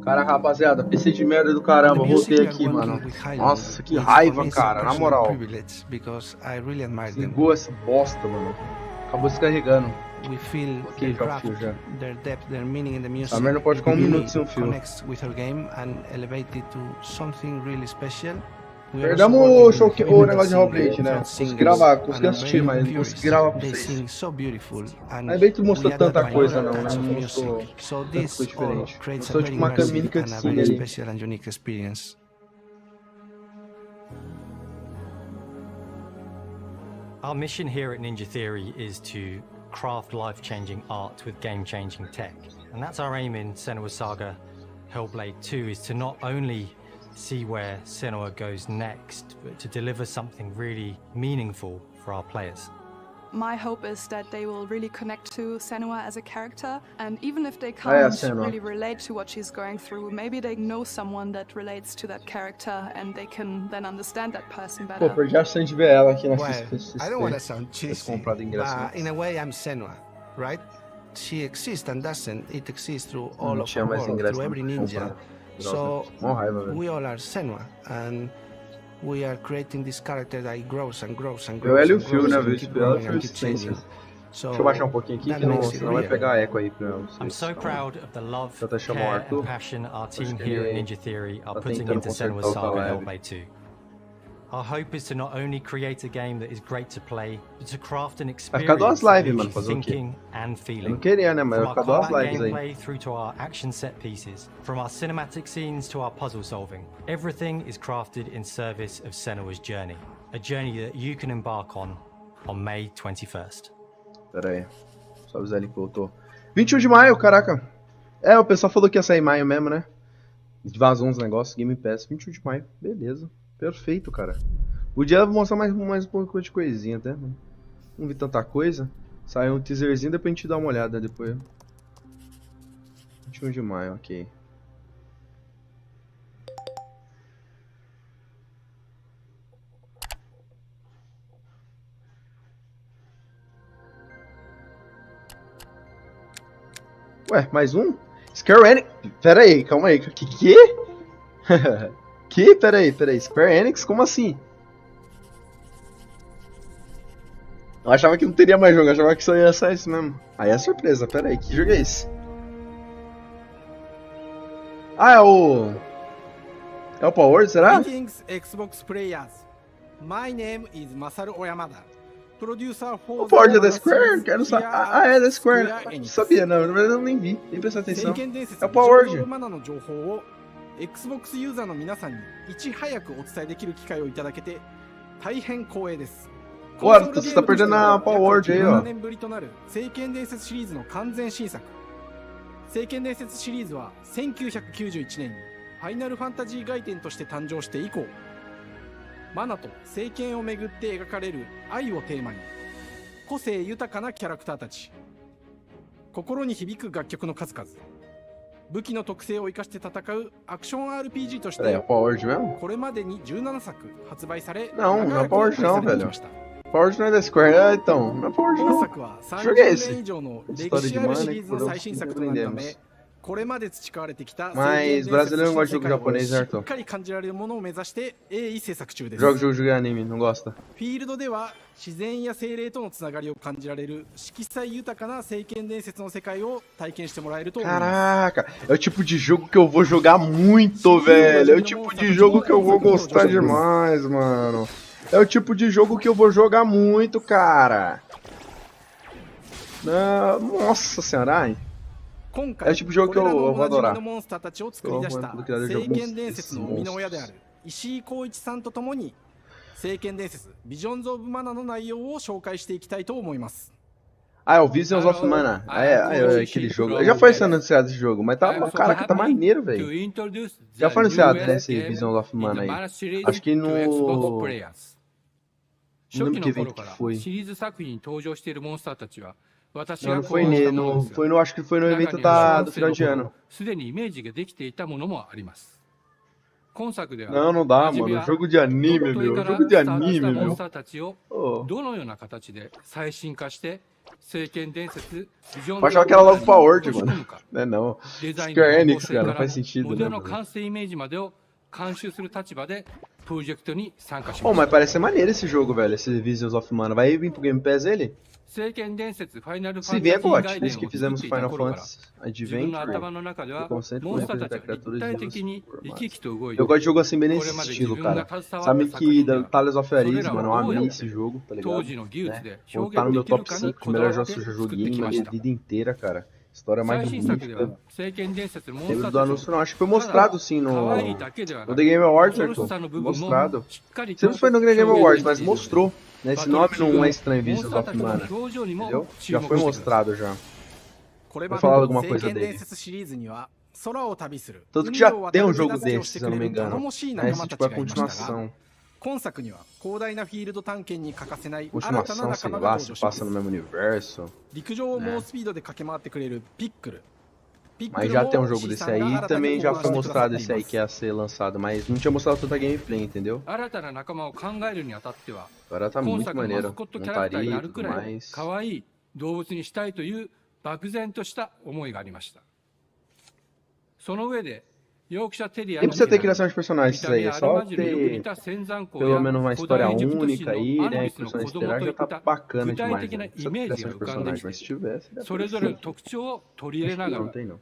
Caraca, rapaziada, PC de merda do caramba, voltei aqui, mano. Nossa, que raiva, cara, na moral. Desligou essa bosta, mano. Acabou descarregando. Ok, já fio já. Essa merda não pode ficar um minuto sem um fio. Perdemos o negócio de Hellblade, né? Consegui gravar, consegui assistir, mas não consegui gravar pra vocês. Aí bem que mostrou tanta coisa não, né? Não mostrou tanta coisa diferente. Mostrou tipo uma mini cutscene ali. Our mission here at Ninja Theory is to craft life-changing art with game-changing tech. And that's our aim in Senua's Saga Hellblade 2, is to not only see where Senua goes next, but to deliver something really meaningful for our players. My hope is that they will really connect to Senua as a character, and even if they can't really relate to what she's going through, maybe they know someone that relates to that character and they can then understand that person better. Pô, perdi a chance de ver ela aqui nessa I don't want to sound cheesy, but in a way I'm Senua, right? She exists and doesn't. It exists through all of the world, through every ninja. So we all are Senua, and we are creating this character that grows and grows and grows. Eu e o Fio, né? Deixa eu baixar um pouquinho aqui, que senão vai pegar eco aí pra eu. I'm so proud of the love, care and passion our team here at Ninja Theory are putting into Senua's Saga Hellblade 2. Our hope is to not only create a game that is great to play, but to craft an experience that leaves you thinking and feeling. From our combat gameplay through to our action set pieces, from our cinematic scenes to our puzzle solving, everything is crafted in service of Senua's journey. A journey that you can embark on May 21st. Pera aí, só avisar ele que voltou. 21 de maio, caraca. É, o pessoal falou que ia sair em maio mesmo, né? Vazou uns negócios, Game Pass, 21 de maio, beleza. Perfeito, cara. Podia mostrar mais um pouco de coisinha até. Não vi tanta coisa. Saiu um teaserzinho, depois a gente dá uma olhada depois. 21 de maio, ok. Ué, mais um? Square Enix... Pera aí, calma aí. Que? Pera aí, Square Enix? Como assim? Eu achava que não teria mais jogo, eu achava que só ia sair isso mesmo. Aí é surpresa, pera aí, que jogo é esse? Ah, é o Power Word, será? Greetings, Xbox players. My name is Masaru Oyamada. Producer for o Power Word é da Square? Quero saber. Ah, é da Square. Não sabia, não, na verdade eu nem vi, nem prestei atenção. É o Power Word. Xbox ユーザーの皆さんにいち早くお伝えできる機会をいただけて大変光栄です。Ué, você tá perdendo a Power Word aí, ó. 7年ぶりとなる聖剣伝説シリーズの完全新作。聖剣伝説シリーズは1991年にファイナルファンタジー外伝として誕生して以降、マナと聖剣をめぐって描かれる愛をテーマに、個性豊かなキャラクターたち、心に響く楽曲の数々。武器の特性を生かして戦うアクション RPG としてこれまでに17作発売され、Não, não é Power Word não, velho. Power Word não é da Square, então, não é Power Word não. 本作は30年以上の歴史あるシリーズの最新作となるため、これまで培われてきた Mas brasileiro não gosta de jogo japonês, certo? しっかり感じられるものを目指して鋭意制作中です。Jogo de anime, não gosta. フィールドでは自然や精霊とのつながりを感じられる色彩豊かな聖剣伝説の世界を体験してもらえると思います。 Caraca, é o tipo de jogo que eu vou jogar muito, velho. É o tipo de jogo que eu vou gostar demais, mano. É o tipo de jogo que eu vou jogar muito, cara. Nossa senhora, ai. É o tipo de jogo que eu vou adorar. Eu amo do criador de jogos desses monstros. 石井浩一さんと共に聖剣伝説ビジョンズ・オブ・マナの内容を紹介していきたいと思います。 Ah, é o Visions of Mana. É aquele jogo. Já foi anunciado esse jogo, mas tá, caraca, tá maneiro, velho. Já foi anunciado, né, esse Visions of Mana aí. Acho que no... Não lembro que evento que foi. Não, não foi no... Acho que foi no evento do final de ano. Não, não dá, mano. Jogo de anime, meu. Jogo de anime, meu. Oh. Eu achava que era logo pra Word, mano. Não é não. Square Enix, cara. Não faz sentido, né, mano? Oh, mas parece ser maneiro esse jogo, velho. Esse Visions of Mana. Vai vir pro Game Pass ele? Se vier, gote. Esse que fizemos Final Fantasy Adventure. O conceito de representar criaturas de eu gosto de jogo assim, bem nesse estilo, cara. Sabe que da Tales of Arise, mano, eu amei esse jogo, tá ligado? Né? Tá no meu top 5 de melhores jogos que eu já joguei na minha vida inteira, cara. História magnífica. Lembro do anúncio, não. Acho que foi mostrado, sim, no The Game Awards, Arthur. Mostrado. Sempre foi no The Game Awards, mas mostrou. Né? Esse nome não é estranho, Visions of Mana. Entendeu? Já foi mostrado, já. Vou falar alguma coisa dele. Tanto que já tem um jogo desse, se eu não me engano. Esse tipo é a continuação. Continuação, sei lá, se passa no mesmo universo. Mas já tem um jogo desse aí e também já foi mostrado esse aí que ia ser lançado, mas não tinha mostrado tanta gameplay, entendeu? Agora tá muito maneiro, montaria e tudo mais. Nem precisa ter criação de personagens isso aí, é só ter pelo menos uma história única aí, né? Que o personagem terá já tá bacana demais. Né? Não precisa ter criação de personagens, mas se tivesse, deve ter. Não tem não.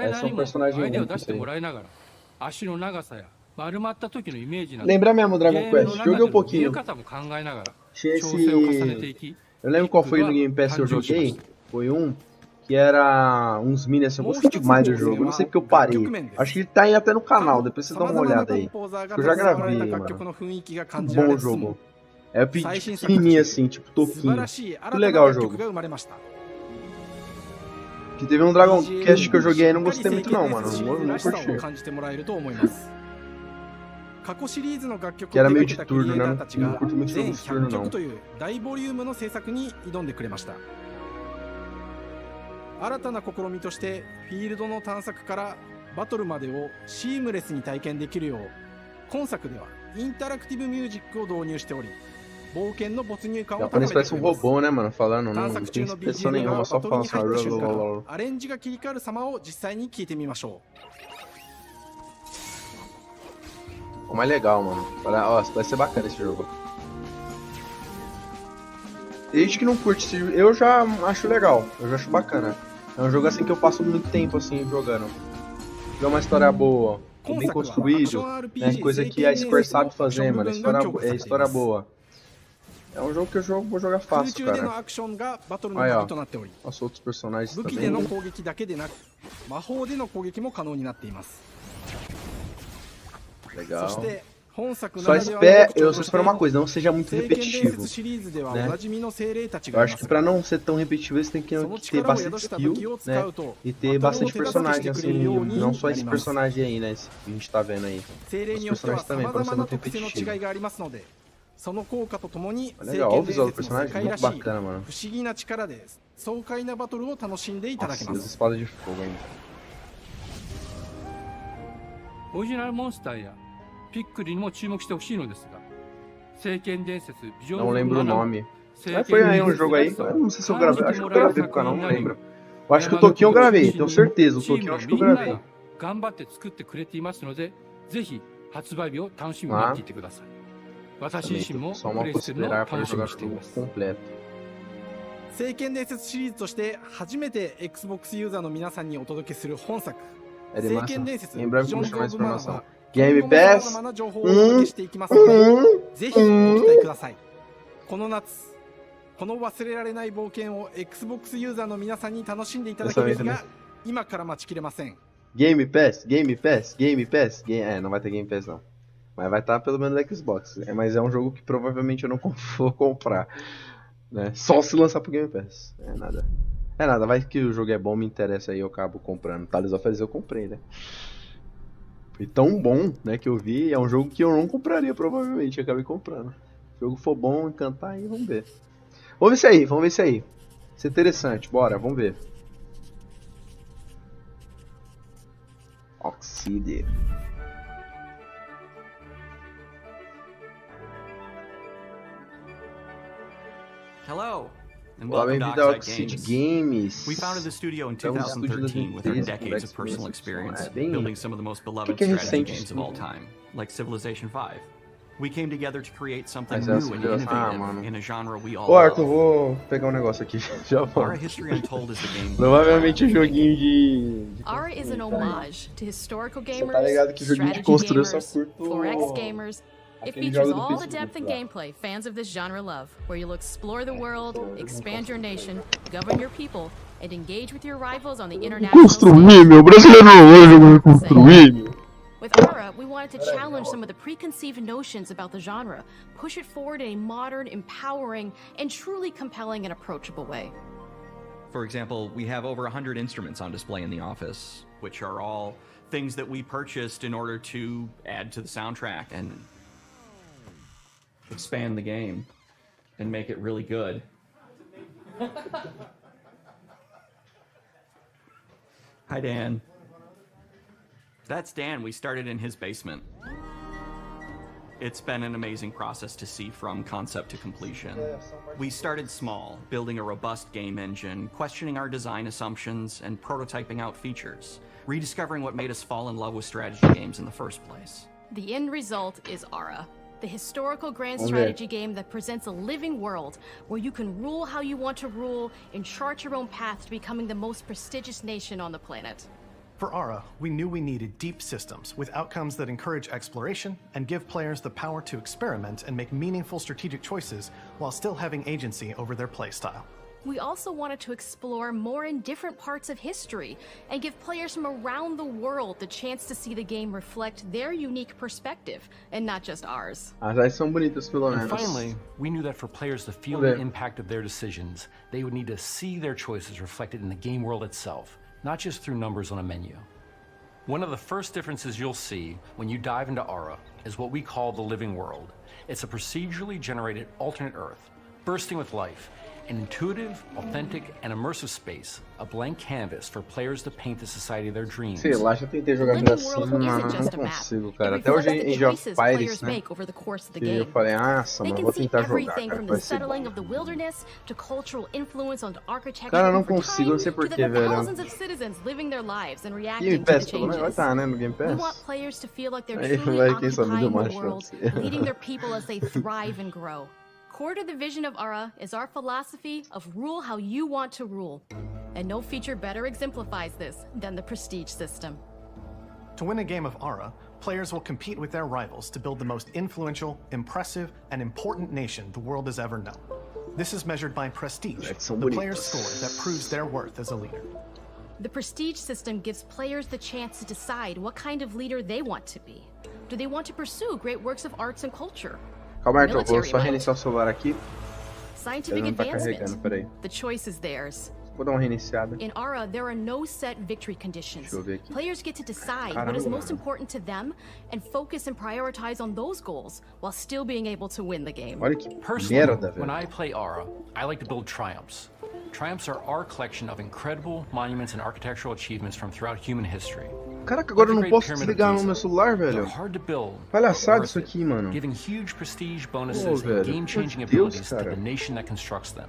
É só um personagem único isso aí. Lembra mesmo Dragon Quest, joguei um pouquinho. Tinha esse... Eu lembro qual foi no Game Pass que eu joguei, foi um... que era uns mini assim, eu gostei demais do jogo, eu não sei porque eu parei. Acho que ele tá aí até no canal, depois vocês dão uma olhada aí. Eu já gravei, mano. Bom o jogo. É pequenininho assim, tipo toquinho. Que legal o jogo. Que teve um Dragon Quest que eu joguei aí, não gostei muito não, mano. Não curti. Que era meio de turno, né? Não curto muito jogo de turno não. 新たな試みとしてフィールドの探索からバトルまでをシームレスに体験できるよう今作ではインタラクティブミュージックを導入しており冒険の没入感を高めてくれます。robô, né, mano? Falando, 探索中の BGM がバトルに入った瞬間アレンジが切り替わる様を実際に聞いてみましょう。 O mais legal, mano. Ó, vai ser bacana esse jogo. Tem gente que não curte esse jogo, eu já acho legal, eu já acho bacana. É um jogo assim que eu passo muito tempo assim jogando. É uma história boa, bem construído, né? Coisa que a Square sabe fazer, mano. História boa. É um jogo que eu vou jogar fácil, cara. Aí, ó. Os outros personagens também. Legal. Só espero uma coisa, não seja muito repetitivo, né? Eu acho que pra não ser tão repetitivo, eles têm que ter bastante skill, né? E ter bastante personagem, assim, não só esse personagem aí, né? Esse que a gente tá vendo aí. Os personagens também, pra não ser muito repetitivo. Legal, olha o visual do personagem, muito bacana, mano. Nossa, as espadas de fogo ainda. Não lembro o nome. Foi aí um jogo aí, eu não sei se eu gravei, acho que eu gravei pro canal, não lembro. Eu acho que o Toquinho eu gravei, tenho certeza, o Toquinho eu acho que eu gravei. Só uma possibilidade para jogar o jogo completo. 聖剣伝説シリーズとして初めて Xbox ユーザーの皆さんにお届けする本作聖剣伝説ビジョンズ・オブ・マナは Game Pass 様々な情報をお届けしていきますのでぜひご期待くださいこの夏この忘れられない冒険を Xbox ユーザーの皆さんに楽しんでいただける日が今から待ちきれません Game Pass, Game Pass, Game Pass não vai ter Game Pass não mas vai estar pelo menos no Xbox mas é um jogo que provavelmente eu não vou comprar né? Só se lançar pro Game Pass. É nada, vai que o jogo é bom, me interessa aí, eu acabo comprando. Tales of Arise eu comprei, né? Foi tão bom, né, que eu vi, é um jogo que eu não compraria provavelmente, eu acabei comprando. Se o jogo for bom, encantar aí, vamos ver. Vamos ver isso aí. Isso é interessante, bora, vamos ver. Oxide. Hello, and Olá, welcome to bem-vindo ao DEIXA Oxide Games. Games. We founded the studio in 2013 with our decades of personal experience building some of the most beloved strategy games of all time, like Civilization V. We came together to create something new and innovative in a genre we all Ô, Arthur, love. vou pegar negócio aqui. Já volto. Our History Untold is the game. Provavelmente joguinho de Ara is an homage to historical gamers, tá ligado que joguinho de strategy construção gamers, curto 4X gamers. It aquele features jogo do all the Facebook depth and lá. gameplay fans of this genre love, where you'll explore the world, expand your nation, govern your people, and engage with your rivals on the international stage. meu brasileiro não vai jogar construir, meu. With Ara, we wanted to challenge some of the preconceived notions about the genre, push it forward in a modern, empowering, and truly compelling and approachable way. For example, we have over 100 instruments on display in the office, which are all things that we purchased in order to add to the soundtrack and expand the game and make it really good. Hi, Dan. That's Dan. We started in his basement. It's been an amazing process to see from concept to completion. We started small, building a robust game engine, questioning our design assumptions, and prototyping out features, rediscovering what made us fall in love with strategy games in the first place. The end result is Ara, the historical grand strategy game that presents a living world where you can rule how you want to rule and chart your own path to becoming the most prestigious nation on the planet. For Ara, we knew we needed deep systems with outcomes that encourage exploration and give players the power to experiment and make meaningful strategic choices while still having agency over their playstyle. We also wanted to explore more in different parts of history and give players from around the world the chance to see the game reflect their unique perspective and not just ours. As áreas são bonitas, pelo menos. And finally, we knew that for players to feel the impact of their decisions, they would need to see their choices reflected in the game world itself, not just through numbers on a menu. One of the first differences you'll see when you dive into Ara is what we call the living world. It's a procedurally generated alternate Earth, bursting with life, an intuitive, authentic, and immersive space, a blank canvas for players to paint the society of their dreams. Sei lá, já tentei jogar assim, mas não consigo, cara. Até hoje em Age of Empires, né? E eu falei, nossa, mas vou tentar jogar, cara, vai ser bom. Cara, eu não consigo, não sei porquê, velho. Game Pass, pelo menos vai estar, né, no Game Pass. Aí vai, quem sabe, me deu uma chance. Leading their people as they thrive and grow. Core to the vision of Ara is our philosophy of rule how you want to rule. And no feature better exemplifies this than the prestige system. To win a game of Ara, players will compete with their rivals to build the most influential, impressive, and important nation the world has ever known. This is measured by prestige, the player's score that proves their worth as a leader. The prestige system gives players the chance to decide what kind of leader they want to be. Do they want to pursue great works of arts and culture? Calma aí, vou só reiniciar o celular aqui. Scientific advancement. The choice is theirs. Vou dar uma reiniciada. In Ara, there are no set victory conditions. Players get to decide what is most important to them and focus and prioritize on those goals while still being able to win the game. Olha que Personally, merda, when I play Ara, I like to build triumphs. Triumphs are our collection of incredible monuments and architectural achievements from throughout human history. Caraca, agora eu não posso desligar no meu celular, velho. Palhaçada isso aqui, mano. Giving huge prestige bonuses and game-changing abilities to the nation that constructs them.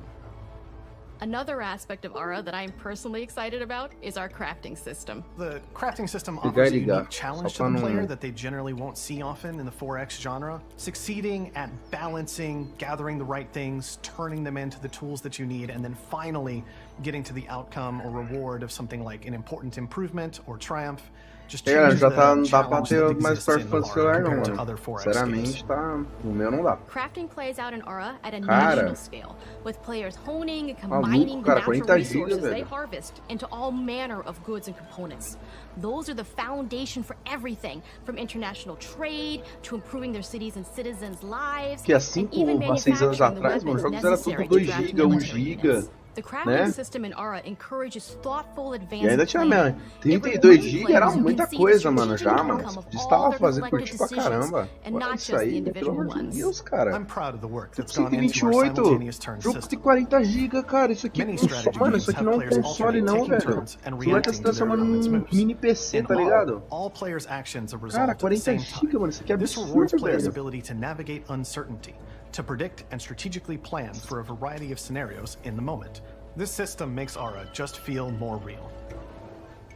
Another aspect of Ara that I'm personally excited about is our crafting system. The crafting system offers a unique challenge to the player that they generally won't see often in the 4X genre. Succeeding at balancing, gathering the right things, turning them into the tools that you need, and then finally getting to the outcome or reward of something like an important improvement or triumph. Já tá, não dá pra ter mais performance celular não, mano. Sinceramente, tá, no meu não dá. Crafting plays out in Ara at a national scale, with players honing and combining the natural resources they harvest into all manner of goods and components. Those are the foundation for everything, from international trade to improving their cities and citizens' lives. Que há 5 a 6 anos atrás, mano, os jogos eram tudo 2 GB, 1 GB. The crafting system in Aura encourages thoughtful E ainda advanced tinha 32 GB, era muita coisa, mano, já, mano. Estava fazendo curtir pra caramba. Olha isso aí, pelo amor de Deus, cara. I'm proud of the work that's Jogo gone into our 128, simultaneous turn jogo system. de 40 GB, cara. Isso aqui, mano, isso aqui não é um console não, velho. Isso vai estar se transformando num mini PC, tá ligado? All players' actions are Cara, resolved at the 40 same GB, time. mano, isso aqui é This rewards absurdo, players' velho. ability to navigate uncertainty, to predict and strategically plan for a variety of scenarios in the moment. This system makes Aura just feel more real.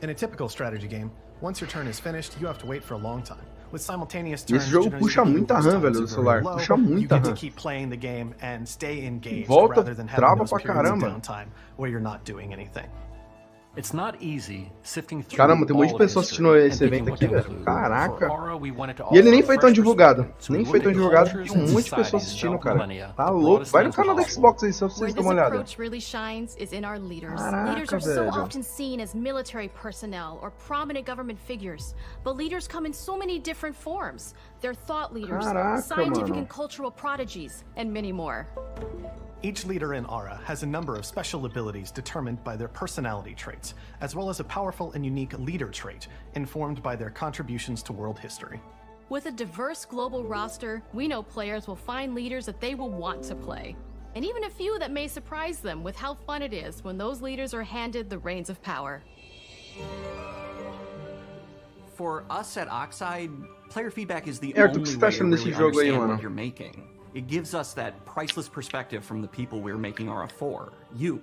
In a typical strategy game, once your turn is finished, you have to wait for a long time. With simultaneous turns, Esse jogo puxa muita RAM, velho, do celular. Puxa you muita get to RAM. keep playing the game and stay engaged Volta, rather than having trava those pra periods of caramba. downtime where you're not doing anything. It's not easy sifting through Caramba, tem um monte de all of pessoas history assistindo and esse picking evento what aqui, to velho. include. Caraca. For Aura, we wanted to E ele nem offer foi a tão fresh divulgado. perspective Nem to foi look tão at divulgado. cultures Tem um and monte de pessoas societies assistindo, throughout cara. millennia Tá that louco. brought us Vai no down to canal da Hollywood. Xbox aí, só pra Where vocês this darem uma olhada. approach really shines is in our leaders. Caraca, Leaders are so velho. often seen as military personnel or prominent government figures, but leaders come in so many different forms. They're thought leaders, Caraca, scientific mano. and cultural prodigies, and many more. Each leader in Aura has a number of special abilities determined by their personality traits, as well as a powerful and unique leader trait informed by their contributions to world history. With a diverse global roster, we know players will find leaders that they will want to play. And even a few that may surprise them with how fun it is when those leaders are handed the reins of power. For us at Oxide, player feedback is the Arthur, o que only você tá way to achando desse really jogo aí, understand mano? what you're making. It gives us that priceless perspective from the people we're making Aura for, you.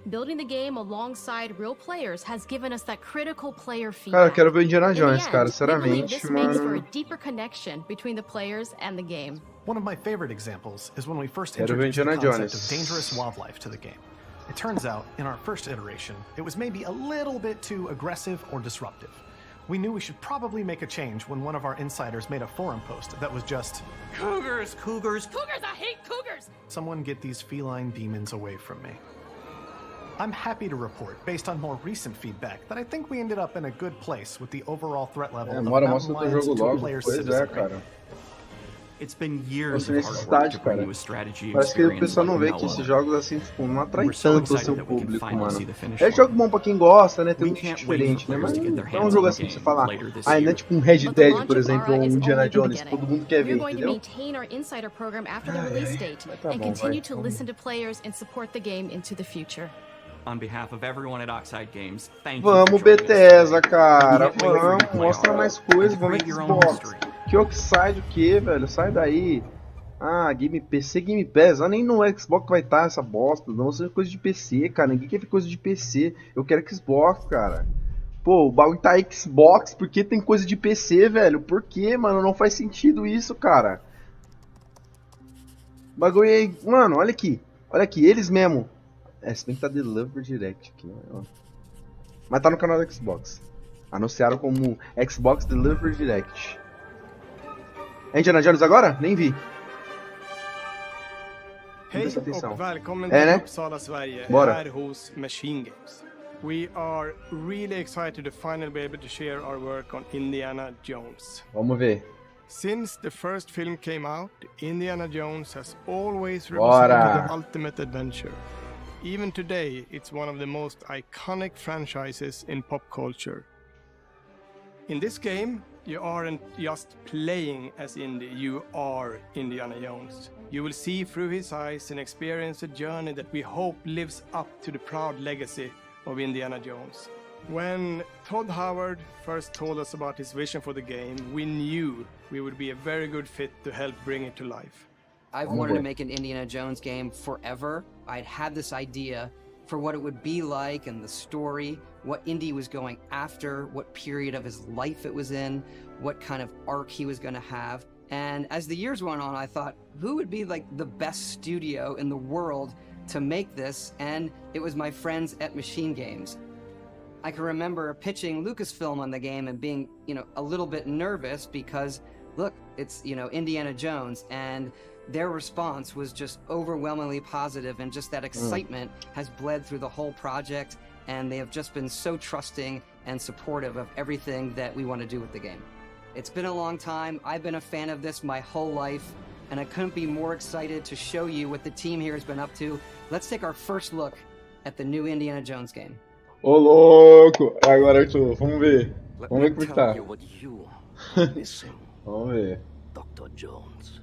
Building the game alongside real players has given us that critical player Cara, feedback. eu quero ver o Indiana In the Jones, end, cara. we believe Sinceramente, this makes for a mano. deeper connection between the players and the game. One of my favorite examples is when we first Quero ver introduced the Indiana concept Jones. of dangerous wildlife to the game. It turns out, in our first iteration, it was maybe a little bit too aggressive or disruptive. We knew we should probably make a change when one of our insiders made a forum post that was just, Cougars, cougars, Cougars! I hate cougars! "Someone get these feline demons away from me." I'm happy to report, based on more recent feedback, that I think we ended up in a good place with the overall threat level of Bora, mountain mostra o teu lions jogo to a logo. player's Pois é, citizenry. cara. It's been years Nossa, of hard work necessidade, to bring cara. you a strategy Parece que o experience pessoal like não vê que Novo. esses jogos assim, tipo, não atrai We're so tanto o excited seu that we can público, finally mano. see the finish É line. jogo bom pra quem gosta, né? Tem We um tipo can't wait diferente, for né? players Mas to get their não é um hands jogo on assim the pra você game falar. later this Ah, não é year. tipo um Red But the Dead, launch por of exemplo, ou Aura um is Indiana only the Jones. beginning. Todo mundo quer ver, We're going to entendeu? maintain our insider program after the release date mas tá and bom, continue vai. to listen to players and support the game into the future. On behalf of everyone at Oxide Games, thank you for Vamos, joining us Bethesda, today. cara. We can't wait for you to Vamos, play mostra Aura mais and coisas. to Vamos create your own Xbox. history. Que Oxide o que, velho? Sai daí. Ah, PC Game Pass. Ah, nem no Xbox vai estar essa bosta. Não seja coisa de PC, cara. Ninguém quer ver coisa de PC. Eu quero Xbox, cara. Pô, o bagulho tá Xbox porque tem coisa de PC, velho. Por quê, mano? Não faz sentido isso, cara. O bagulho aí. Mano, olha aqui. Olha aqui, eles mesmo. É, se bem que tá Deliver Direct aqui, né? Mas tá no canal do Xbox. Anunciaram como Xbox Deliver Direct. É Indiana Jones agora? Nem vi. Hej Presta atenção. och välkommen Är till det? Uppsala, Sverige, Bora. här hos Machine Games. We are really excited to finally be able to share our work on Indiana Jones. Vamos ver. Since the first film came out, Indiana Jones has always Bora. represented the ultimate adventure. Even today, it's one of the most iconic franchises in pop culture. In this game, you aren't just playing as Indy, you are Indiana Jones. You will see through his eyes and experience a journey that we hope lives up to the proud legacy of Indiana Jones. When Todd Howard first told us about his vision for the game, we knew we would be a very good fit to help bring it to life. I've wanted to make an Indiana Jones game forever. I'd had this idea for what it would be like and the story, what Indy was going after, what period of his life it was in, what kind of arc he was going to have. And as the years went on, I thought, who would be like the best studio in the world to make this? And it was my friends at Machine Games. I can remember pitching Lucasfilm on the game and being, a little bit nervous because, look, it's, Indiana Jones, and their response was just overwhelmingly positive, and just that excitement has bled through the whole project, and they have just been so trusting and supportive of everything that we want to do with the game. It's been a long time. I've been a fan of this my whole life, and I couldn't be more excited to show you what the team here has been up to. Let's take our first look at the new Indiana Jones game. Ô, louco! Agora, Arthur, vamos ver. Vamos ver como que tá. Vamos ver. Dr. Jones.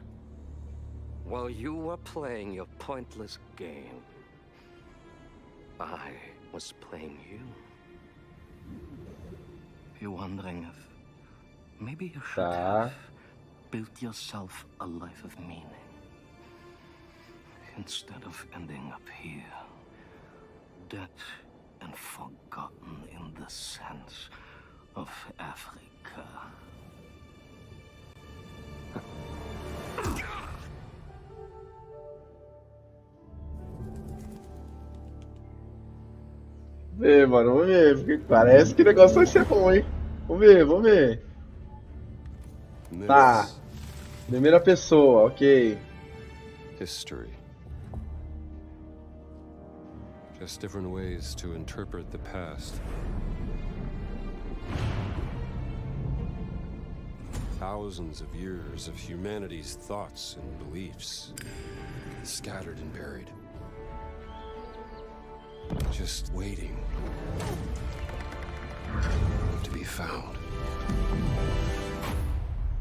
While you were playing your pointless game, I was playing you. You're wondering if maybe you should have built yourself a life of meaning instead of ending up here, dead and forgotten in the sense of Africa. Vê, mano, vamos ver, porque parece que o negócio vai ser bom, hein? Vamos ver, vamos ver. Tá. Primeira pessoa, ok. History. Just different ways to interpret the past. Thousands of years of humanity's thoughts and beliefs, scattered and buried. Just waiting to be found.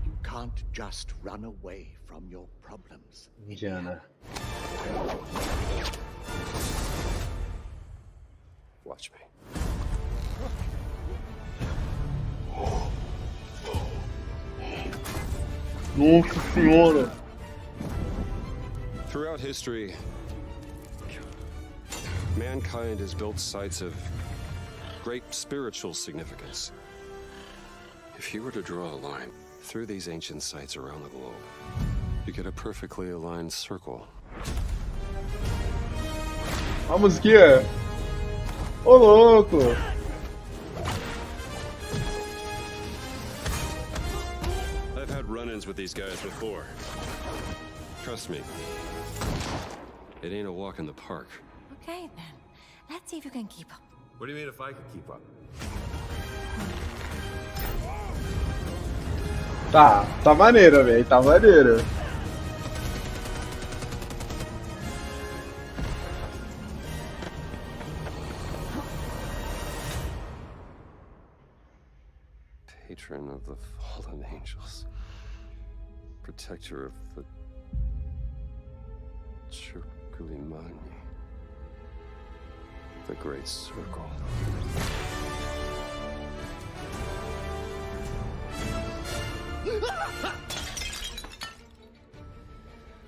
You can't just run away from your problems. Indiana. Watch me. Nossa senhora! Throughout history, mankind has built sites of great spiritual significance. If you were to draw a line through these ancient sites around the globe, you get a perfectly aligned circle. A musiquinha! Ô, louco! I've had run-ins with these guys before. Trust me, it ain't a walk in the park. Okay, then. Let's see if you can keep up. What do you mean if I can keep up? Tá maneiro, velho, tá maneiro. Patron of the fallen angels. Protector of the Chukulimani. The Great Circle.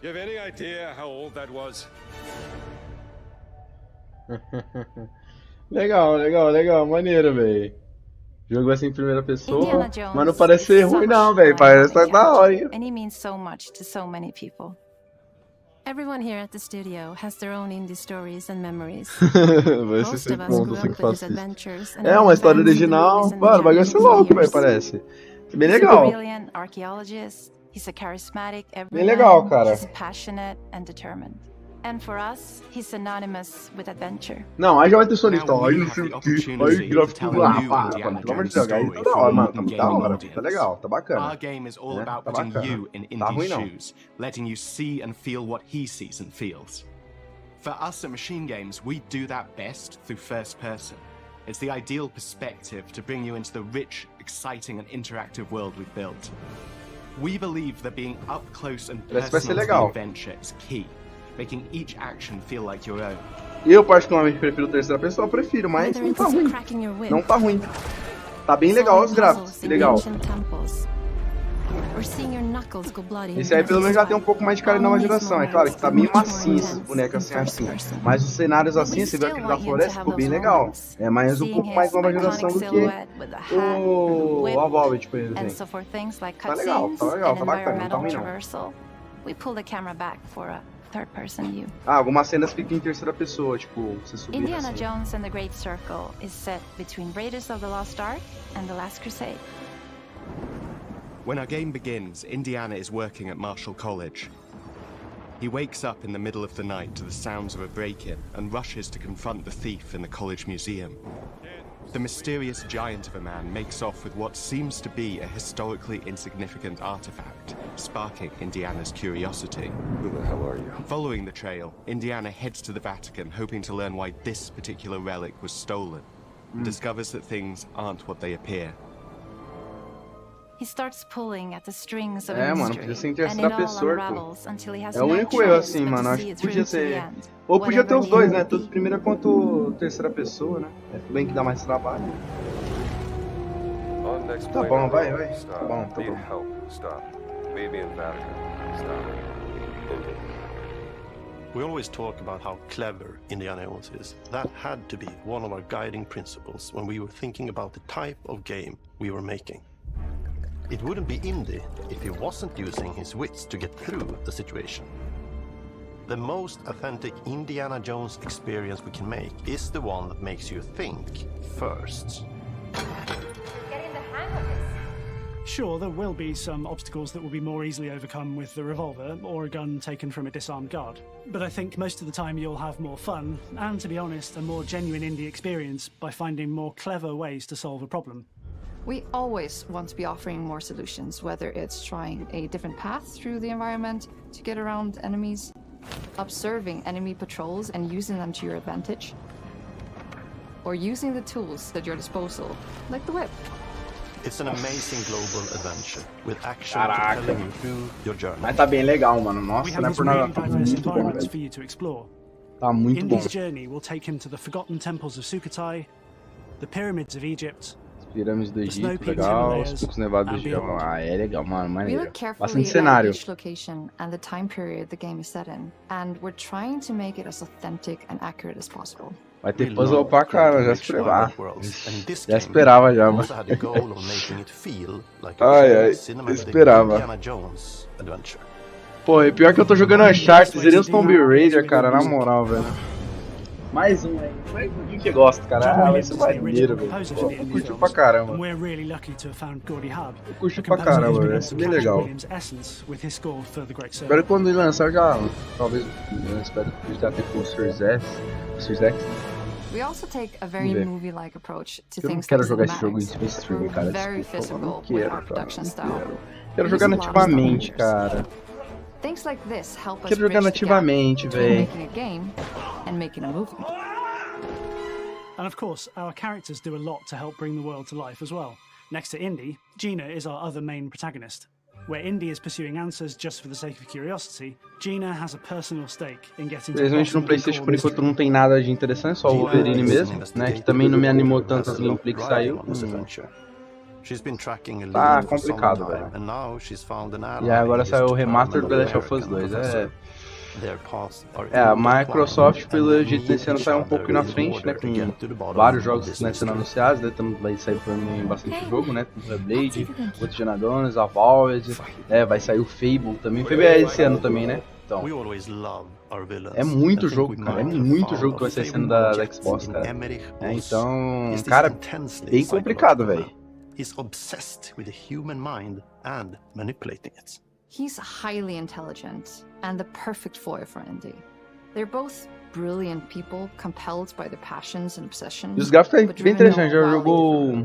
You have any idea how old that was? Legal, maneiro, velho. O jogo vai ser em primeira pessoa, mas não parece ser ruim não, velho. Parece que tá da hora, hein? And he means so much to so many people. Everyone here at the studio has their own indie stories and memories. Vai ser sempre bom, não sei o que faço isso. É uma história original. Mano, vai ser louco, velho, parece. Bem legal. He's a charismatic everyman. Bem legal, cara. He's passionate and determined. And for us, he's synonymous with adventure. Não, aí já vai ter solista. Aí não sei o que. Aí gráfico. Pelo amor de Deus, aí tá da hora, mano. Tá muito da hora. Tá legal, tá bacana. Our game is all about putting you in Indy's shoes, letting you see and feel what he sees and feels. For us at Machine Games, we do that best through first person. It's the ideal perspective to bring you into the rich, exciting and interactive world we've built. We believe that being up close and personal to the adventure is key, making each action feel like your own. Eu particularmente prefiro terceira pessoa, prefiro, mas não tá ruim. Não tá ruim. Tá bem legal os gráficos, legal. Esse aí pelo menos já tem um pouco mais de cara de nova geração. É claro que tá meio macio esses bonecos assim. Mas os cenários assim, você vê aquele da floresta, ficou bem legal. É mais um pouco mais nova geração do que o Hellblade, por exemplo. Tá legal, tá bacana, não tá ruim não. Algumas cenas ficam em terceira pessoa, tipo, você subir Indiana assim. Jones and the Great Circle is set between Raiders of the Lost Ark and the Last Crusade. When our game begins, Indiana is working at Marshall College. He wakes up in the middle of the night to the sounds of a break-in and rushes to confront the thief in the college museum. The mysterious giant of a man makes off with what seems to be a historically insignificant artifact, sparking Indiana's curiosity. Who the hell are you? Following the trail, Indiana heads to the Vatican, hoping to learn why this particular relic was stolen, and discovers that things aren't what they appear. He starts pulling at the strings of a mano, mystery, podia ser em terceira and it all pessoa, unravels until he has É o no único erro choice assim, but to mano. Acho see que it podia through to the ser. end, Ou podia ter whatever os the dois, end né? may Tanto be. primeira quanto terceira pessoa, né? É bem que dá mais trabalho. Tá bom, vai. Tá bom, tá bom. Help. Stop. Maybe in Vatican. Stop. We always talk about how clever Indiana Jones is. That had to be one of our guiding principles when we were thinking about the type of game we were making. It wouldn't be indie if he wasn't using his wits to get through the situation. The most authentic Indiana Jones experience we can make is the one that makes you think first. Getting the hang of this. Sure, there will be some obstacles that will be more easily overcome with the revolver or a gun taken from a disarmed guard. But I think most of the time you'll have more fun, and to be honest, a more genuine indie experience by finding more clever ways to solve a problem. We always want to be offering more solutions, whether it's trying a different path through the environment to get around enemies, observing enemy patrols and using them to your advantage, or using the tools at your disposal, like the whip. It's an amazing global adventure with action propelling you through your journey. Mas tá bem legal, mano. Nossa, não é por nada. Tá muito bom, For you to explore. Tá muito bom. Indy's journey will take him to the forgotten temples of Sukhothai, the pyramids of Egypt, Pirâmides do Egito, legal. Os picos nevados do Egito. Ah, é legal, mano. We Maneiro. look carefully Bastante at cenário. each location and the time period the game is set in, and we're trying to make it as authentic and accurate as possible. Vai ter puzzle pra cara, já esperava. Já esperava já, mano. Ai, esperava. Pô, e pior que eu tô jogando Uncharted, seria os Tomb Raider, cara, na moral, velho. Mais um aí. Quem que gosta, cara? Ah, vai ser maneiro, velho. Eu curti pra caramba. Eu curti pra caramba, velho. Vai ser bem legal. Espero que quando ele lançar já. Talvez. Eu espero que já tenha com o Series X. We also take a very movie-like approach to Eu não things quero like jogar esse jogo em cinematics. streaming, cara. Very Desculpa, eu physical não with our quero, production cara. style. Quero jogar nativamente, cara. Things like this help us Quero jogar bridge the gap nativamente, between véi. making a game and making a movie. And of course, our characters do a lot to help bring the world to life as well. Next to Indy, Gina is our other main protagonist. Where Indy is pursuing answers just for the sake of curiosity, Gina has a personal stake in getting to the Infelizmente no PlayStation por enquanto não tem nada de interessante, só o Wolverine mesmo, né? Que também não me animou tanto as gameplay que saiu. Tá complicado, velho. E agora saiu o remaster do The Last of Us 2. A Microsoft, pelo jeito desse ano, saiu um pouco na frente, né? Com vários jogos, né, sendo anunciados, né? Vai sair também bastante jogo, né? Com Hellblade, outros Genadones, a Valve, vai sair o Fable também. Fable é esse ano também, né? Então, é muito jogo, cara. É muito jogo que vai sair sendo da Xbox, cara. Então, cara, bem complicado, velho. He's obsessed with the human mind and manipulating it. He's highly intelligent and the perfect foil for Indy. They're both brilliant people compelled by their passions and obsessions. E os gráficos tá bem interessante. Já jogou.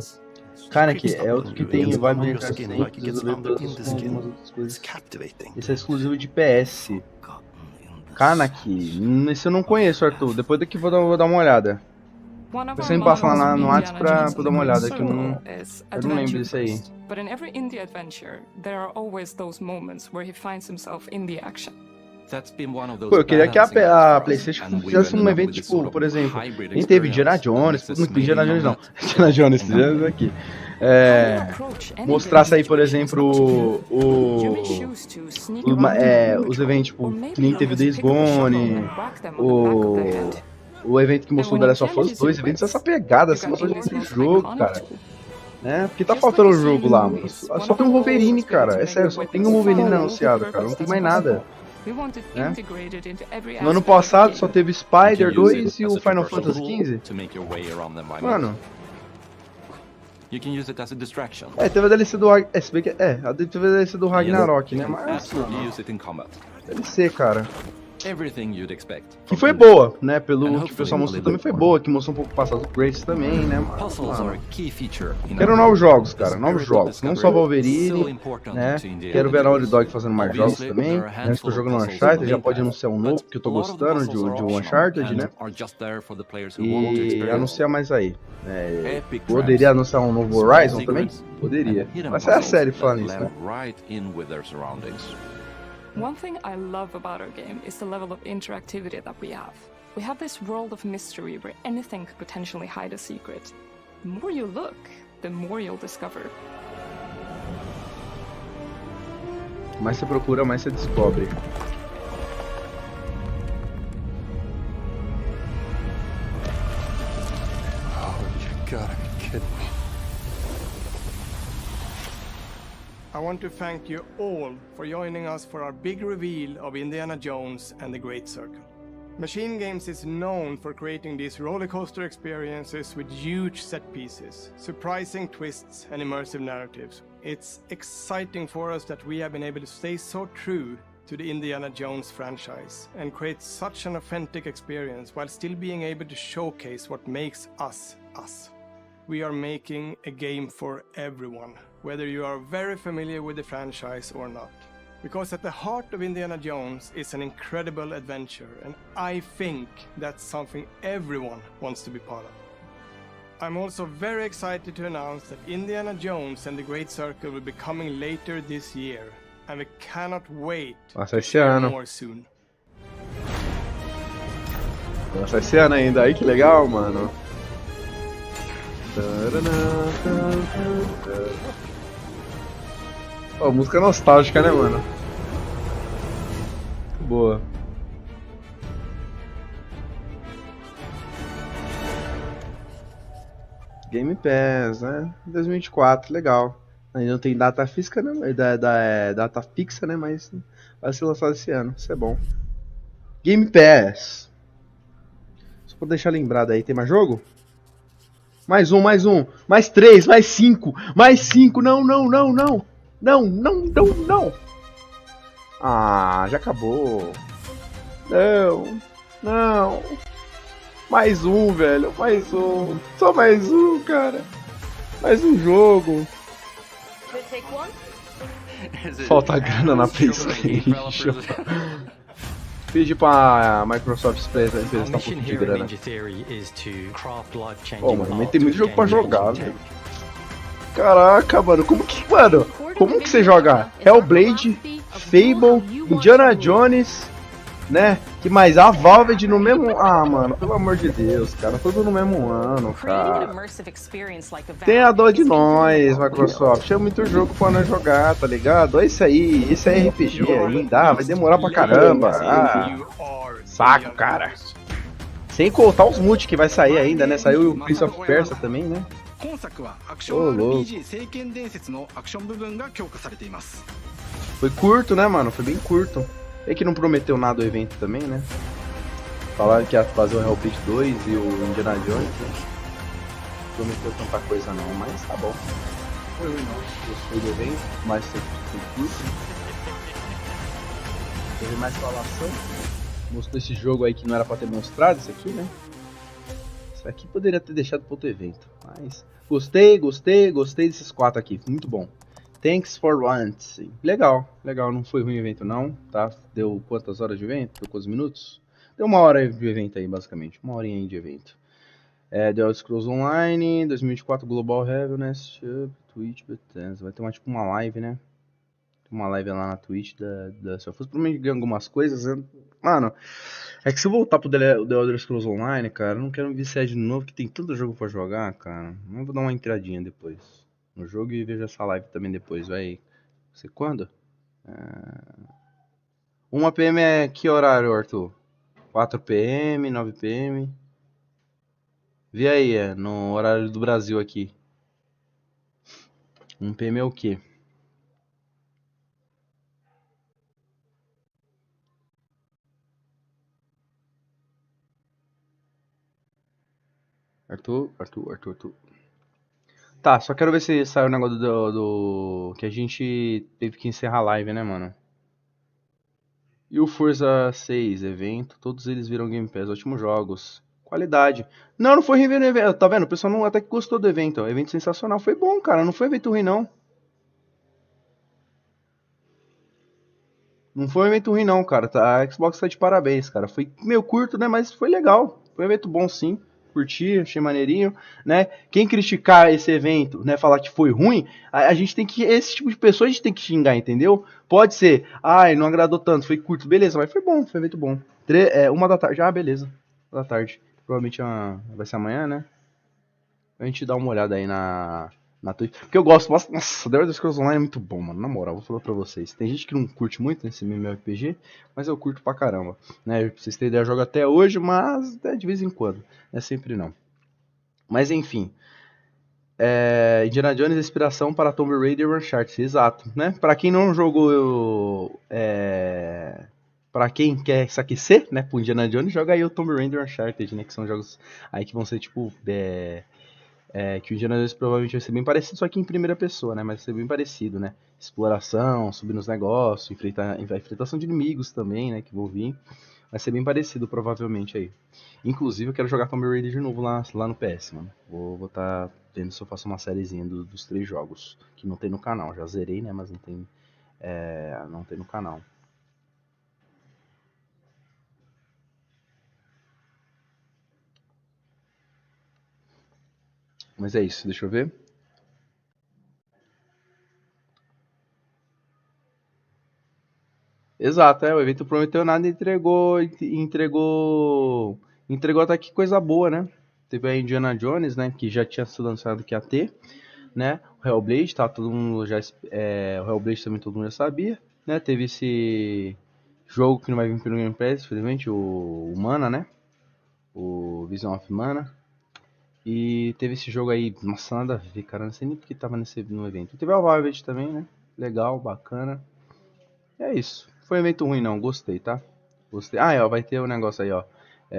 Cara, aqui é outro que tem vibe de esse é exclusivo de PS. Kanaki, esse eu não conheço, Arthur. Depois daqui vou dar uma olhada. Você me passa lá no WhatsApp pra dar uma olhada, que eu não lembro disso aí. But in every indie adventure, there are always those moments where he finds himself in the action. Pô, eu queria que a PlayStation fizesse um evento, tipo, por exemplo, nem teve Indiana Jones, não tem Indiana Jones não, Indiana Jones, esse aqui. Mostrasse aí, por exemplo, os eventos, tipo, que nem teve o Days Gone, o evento que mostrou o The Last of Us 2, eventos essa pegada, assim, mostrou de jogo, cara. Né? Porque tá faltando o jogo lá, mano. Só tem um Wolverine, cara. É sério, só tem um Wolverine anunciado, cara. Não tem mais nada. Né? No ano passado só teve Spider 2 e o Final Fantasy XV. Mano. Teve a DLC do teve a DLC do Ragnarok, né? Mas DLC, cara. Que foi boa, né? Pelo que o pessoal mostrou também foi boa, que mostrou um pouco o passado do Grace também, né? Mano, quero novos jogos, cara, novos jogos. Não só Wolverine, né? Quero ver a Naughty Dog fazendo mais jogos também. Né? Estou jogando Uncharted, já pode anunciar um novo, que eu tô gostando de Uncharted, né? E anunciar mais aí. Poderia anunciar um novo Horizon também? Poderia. Mas é a série falando isso, né? One thing I love about our game is the level of interactivity that we have. We have this world of mystery where anything could potentially hide a secret. The more you look, the more you'll discover. Mais você procura, mais você descobre. Oh, you gotta be kidding me. I want to thank you all for joining us for our big reveal of Indiana Jones and the Great Circle. Machine Games is known for creating these roller coaster experiences with huge set pieces, surprising twists and immersive narratives. It's exciting for us that we have been able to stay so true to the Indiana Jones franchise and create such an authentic experience while still being able to showcase what makes us us. We are making a game for everyone, whether you are very familiar with the franchise or not. Because at the heart of Indiana Jones is an incredible adventure, and I think that's something everyone wants to be part of. I'm also very excited to announce that Indiana Jones and the Great Circle will be coming later this year, and we cannot wait to share more soon. Nossa, esse ano ainda, aí que legal, mano. Oh, música nostálgica, né, mano? Boa. Game Pass, né? 2024, legal. Ainda não tem data física, né? Data fixa, né? Mas vai ser lançado esse ano, isso é bom. Game Pass. Só pra deixar lembrado aí, tem mais jogo? Mais um, mais 3, mais 5, mais 5, não. Ah, já acabou. Não. Mais um, velho, mais um. Só mais um, cara. Mais um jogo. Falta grana na PlayStation. Pedi pra Microsoft pra empresa tá um pouco de grana. Pô, mano, tem muito jogo pra jogar, velho. Caraca, mano, como que você joga Hellblade, Fable, Indiana Jones, né? Que mais? A Valve no mesmo... Ah, mano, pelo amor de Deus, cara, tudo no mesmo ano, cara. Tem a dó de nós, Microsoft, é muito jogo pra nós jogar, tá ligado? Olha isso aí, esse é RPG ainda, vai demorar pra caramba. Ah, saco, cara. Sem contar os multi que vai sair ainda, né? Saiu o Prince of Persia também, né? Ô, louco. Foi curto, né, mano? Foi bem curto. É que não prometeu nada o evento também, né? Falaram que ia fazer o Hellblade 2 e o Indiana Jones, né? Não prometeu tanta coisa não, mas tá bom. Foi ruim não. Gostei do evento, mas foi curto. Teve mais falação. Mostrou esse jogo aí que não era pra ter mostrado, isso aqui, né? Isso aqui poderia ter deixado para outro evento, mas gostei desses 4 aqui, muito bom. Thanks for once. Legal, não foi ruim o evento não, tá? Deu quantas horas de evento? Deu quantos minutos? Deu 1 hora de evento aí, basicamente, 1 horinha aí de evento. The Elder Scrolls Online, 2024 Global Revenue, Twitch, Bethesda. Vai ter tipo uma live, né? Uma live lá na Twitch da Selfos. Provavelmente ganhar algumas coisas, né? Mano, é que se eu voltar pro The Elder Scrolls Online, cara, eu não quero me viciar de novo, que tem tanto jogo pra jogar, cara. Eu vou dar uma entradinha depois no jogo e vejo essa live também depois, vai ser quando? 1 PM é que horário, Arthur? 4 PM, 9 PM? Vê aí, no horário do Brasil aqui. 1 PM é o quê? Arthur. Tá, só quero ver se saiu o negócio do... que a gente teve que encerrar a live, né, mano? E o Forza 6 evento, todos eles viram Game Pass, ótimos jogos. Qualidade. Não foi review no evento, tá vendo? O pessoal não, até que gostou do evento, ó. Evento sensacional, foi bom, cara, não foi evento ruim, não. Não foi um evento ruim, não, cara. A Xbox tá de parabéns, cara. Foi meio curto, né? Mas foi legal. Foi um evento bom, sim. Curti, achei maneirinho, né? Quem criticar esse evento, né? Falar que foi ruim, a gente tem que... Esse tipo de pessoa a gente tem que xingar, entendeu? Pode ser, ai, não agradou tanto, foi curto. Beleza, mas foi bom, foi um evento bom. 1 da tarde. Ah, beleza. 1 da tarde. Provavelmente vai ser amanhã, né? A gente dá uma olhada aí na Twitch. Porque eu gosto, nossa, The Elder Scrolls Online é muito bom, mano. Na moral, vou falar pra vocês. Tem gente que não curte muito nesse MMORPG, mas eu curto pra caramba. Né? Pra vocês terem ideia, eu jogo até hoje, mas de vez em quando. Não é sempre não. Mas enfim. Indiana Jones, inspiração para Tomb Raider e Uncharted. Exato, né? Pra quem não jogou... Pra quem quer se aquecer, né? Pro Indiana Jones, joga aí o Tomb Raider e Uncharted, né? Que são jogos aí que vão ser tipo... que o Indiana Jones provavelmente vai ser bem parecido, só que em primeira pessoa, né? Mas vai ser bem parecido, né? Exploração, subir nos negócios, enfrentação de inimigos também, né? Que vão vir. Vai ser bem parecido, provavelmente, aí. Inclusive, eu quero jogar Tomb Raider de novo lá no PS, mano. Vou tá vendo se eu faço uma sériezinha dos 3 jogos, que não tem no canal. Já zerei, né? Mas não tem no canal. Mas é isso, deixa eu ver. Exato, o evento prometeu nada e entregou até que coisa boa, né? Teve a Indiana Jones, né, que já tinha sido anunciado que ia ter, né? O Hellblade, tá, todo mundo já o Hellblade também todo mundo já sabia, né? Teve esse jogo que não vai vir pelo Game Pass, infelizmente, o Mana, né? O Vision of Mana. E teve esse jogo aí, nossa, nada a ver, cara, não sei nem porque tava no evento. Teve o Hellblade também, né? Legal, bacana. É isso. Foi um evento ruim não, gostei, tá? Gostei. Ah, ó, vai ter um negócio aí, ó.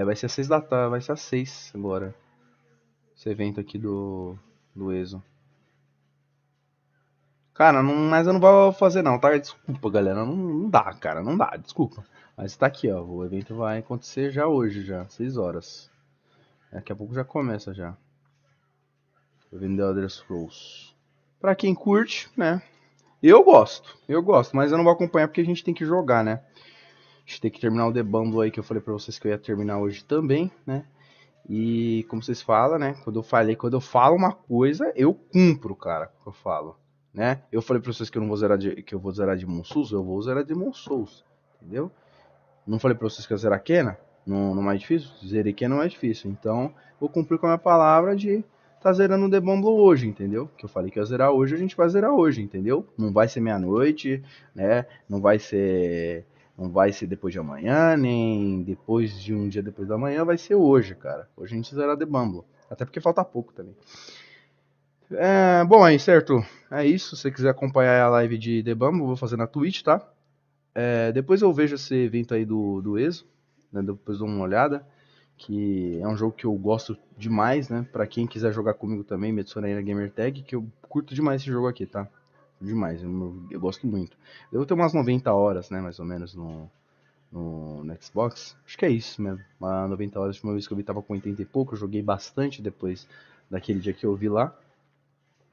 Vai ser às 6 da tarde, vai ser às 6 agora. Esse evento aqui do ESO. Cara, mas eu não vou fazer não, tá? Desculpa, galera. Não dá, cara, não dá, desculpa. Mas tá aqui, ó. O evento vai acontecer já hoje, já, 6 horas. Daqui a pouco já começa já. O evento The Elder Scrolls. Pra quem curte, né? Eu gosto, mas eu não vou acompanhar porque a gente tem que jogar, né? A gente tem que terminar o The Bundle aí que eu falei pra vocês que eu ia terminar hoje também, né? E como vocês falam, né? Quando eu falo uma coisa, eu cumpro, cara, o que eu falo, né? Eu falei pra vocês que eu não vou zerar que eu vou zerar de Souls, eu vou zerar de Souls, entendeu? Não falei pra vocês que eu ia zerar Kena, no mais difícil, zerei Kena no mais difícil, então vou cumprir com a minha palavra de tá zerando o The Bundle hoje, entendeu? Que eu falei que ia zerar hoje, a gente vai zerar hoje, entendeu? Não vai ser meia-noite, né? Não vai ser depois de amanhã, nem depois de um dia depois da manhã, vai ser hoje, cara. Hoje a gente zera The Bundle. Até porque falta pouco também. Bom, aí, certo? É isso. Se você quiser acompanhar a live de The Bundle, eu vou fazer na Twitch, tá? Depois eu vejo esse evento aí do ESO, né? Depois dou uma olhada. Que é um jogo que eu gosto demais, né? Pra quem quiser jogar comigo também, me adiciona aí na Gamertag, que eu curto demais esse jogo aqui, tá? Demais, eu gosto muito. Eu vou ter umas 90 horas, né, mais ou menos, no Xbox. Acho que é isso mesmo, 90 horas. A última vez que eu vi tava com 80 e pouco, eu joguei bastante depois daquele dia que eu vi lá.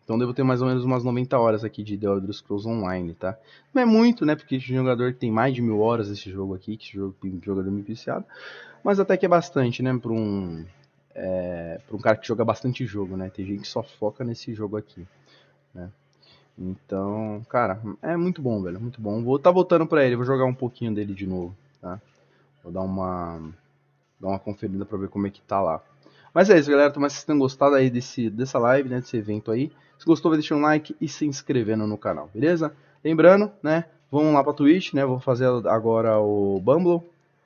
Então devo ter mais ou menos umas 90 horas aqui de The Elder Scrolls Online, tá? Não é muito, né, porque tem jogador que tem mais de 1000 horas nesse jogo aqui, que jogador muito viciado. Mas até que é bastante, né, pra um cara que joga bastante jogo, né? Tem gente que só foca nesse jogo aqui, né? Então, cara, é muito bom, velho, muito bom. Vou tá voltando pra ele, vou jogar um pouquinho dele de novo, tá? Vou dar uma conferida pra ver como é que tá lá. Mas é isso, galera, tomara que vocês tenham gostado aí dessa live, né, desse evento aí. Se gostou, vai deixar um like e se inscrevendo no canal, beleza? Lembrando, né, vamos lá pra Twitch, né, vou fazer agora o Bumble.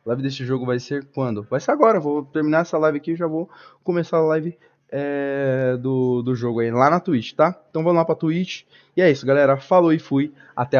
A live desse jogo vai ser quando? Vai ser agora, vou terminar essa live aqui e já vou começar a live do jogo aí lá na Twitch, tá? Então vamos lá pra Twitch. E é isso, galera, falou e fui, até a